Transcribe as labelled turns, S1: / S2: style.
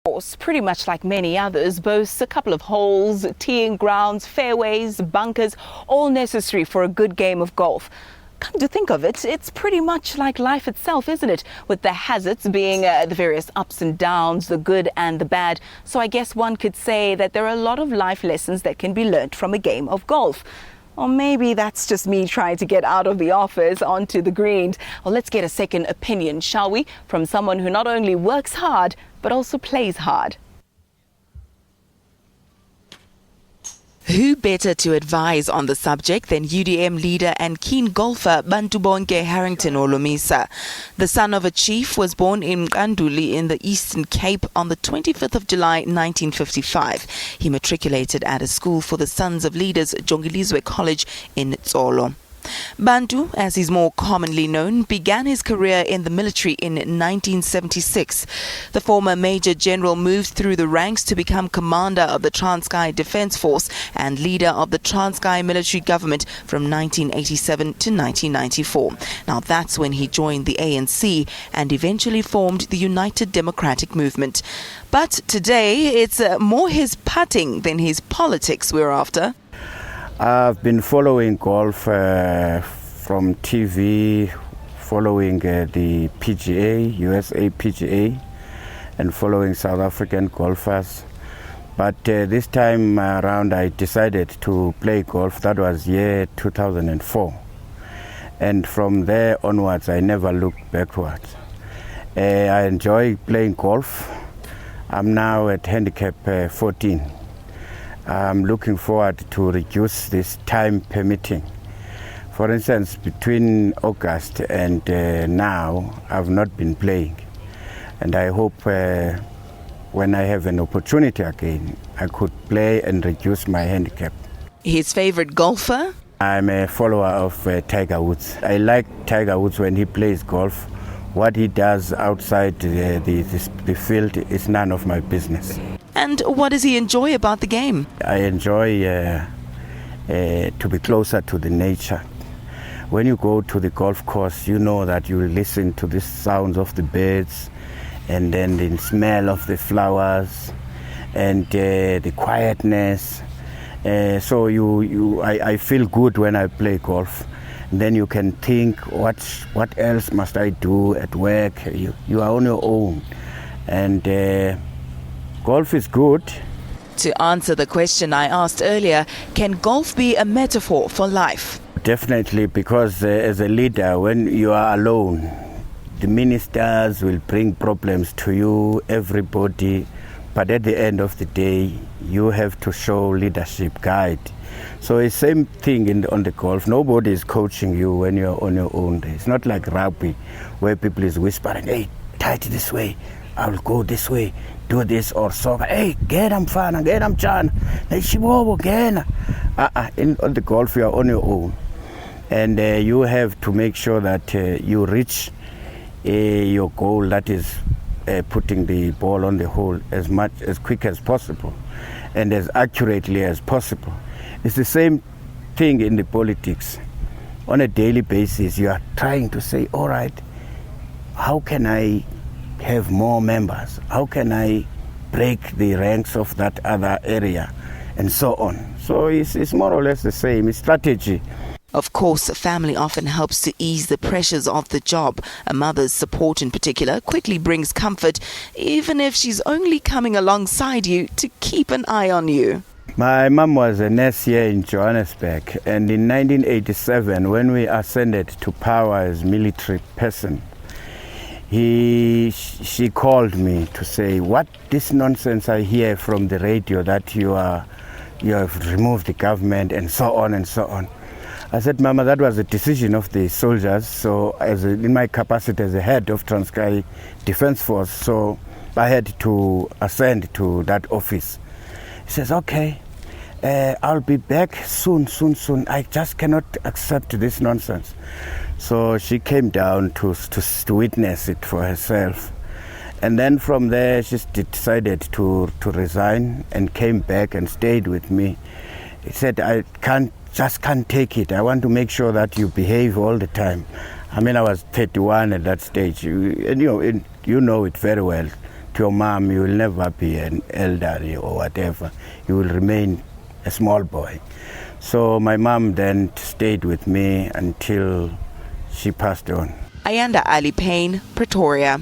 S1: Course, pretty much like many others, boasts a couple of holes, teeing grounds, fairways, bunkers, all necessary for a good game of golf. Come to think of it, it's pretty much like life itself, isn't it? With the hazards being the various ups and downs, the good and the bad. So I guess one could say that there are a lot of life lessons that can be learnt from a game of golf. Or maybe that's just me trying to get out of the office onto the green. Well, let's get a second opinion, shall we? From someone who not only works hard, but also plays hard. Who better to advise on the subject than UDM leader and keen golfer Bantu Holomisa. The son of a chief was born in Ayanda-Allie in the Eastern Cape on the 25th of July 1955. He matriculated at a school for the sons of leaders, Jongilizwe College in Tsolo. Bantu, as he's more commonly known, began his career in the military in 1976. The former Major General moved through the ranks to become commander of the Transkei Defence Force and leader of the Transkei military government from 1987 to 1994. Now that's when he joined the ANC and eventually formed the United Democratic Movement. But today it's more his putting than his politics we're after.
S2: I've been following golf from TV, following the PGA, USA PGA, and following South African golfers. But this time around I decided to play golf. That was year 2004. And from there onwards I never looked backwards. I enjoy playing golf. I'm now at handicap 14. I'm looking forward to reduce this time permitting. For instance, between August and now, I've not been playing. And I hope when I have an opportunity again, I could play and reduce my handicap.
S1: His favorite golfer?
S2: I'm a follower of Tiger Woods. I like Tiger Woods when he plays golf. What he does outside the field is none of my business.
S1: And what does he enjoy about the game?
S2: I enjoy to be closer to the nature. When you go to the golf course, you know that you listen to the sounds of the birds and then the smell of the flowers and the quietness. So I feel good when I play golf. And then you can think, what else must I do at work? You are on your own. And golf is good.
S1: To answer the question I asked earlier, can golf be a metaphor for life?
S2: Definitely, because as a leader, when you are alone, the ministers will bring problems to you, everybody. But at the end of the day, you have to show leadership, guide. So it's the same thing on the golf. Nobody is coaching you when you're on your own. It's not like rugby, where people is whispering, hey, tight this way, I'll go this way, do this, or soccer, hey, get them fana, get them chan, on the golf, you are on your own. And you have to make sure that you reach your goal, that is putting the ball on the hole as quick as possible and as accurately as possible. It's the same thing in the politics. On a daily basis, you are trying to say, all right, how can I have more members? How can I break the ranks of that other area? And so on. So it's more or less the same. It's strategy.
S1: Of course, family often helps to ease the pressures of the job. A mother's support in particular quickly brings comfort, even if she's only coming alongside you to keep an eye on you.
S2: My mom was a nurse here in Johannesburg, and in 1987, when we ascended to power as military person, she called me to say, what this nonsense I hear from the radio that you have removed the government and so on and so on. I said, Mama, that was a decision of the soldiers. So in my capacity as the head of Transkei Defence Force, so I had to ascend to that office. He says, okay, I'll be back soon. I just cannot accept this nonsense. So she came down to witness it for herself. And then from there, she decided to resign and came back and stayed with me. He said, I just can't take it. I want to make sure that you behave all the time. I mean, I was 31 at that stage. You know it very well. to your mom, you will never be an elderly or whatever. You will remain a small boy. So my mom then stayed with me until she passed on.
S1: Ayanda-Allie, Pretoria.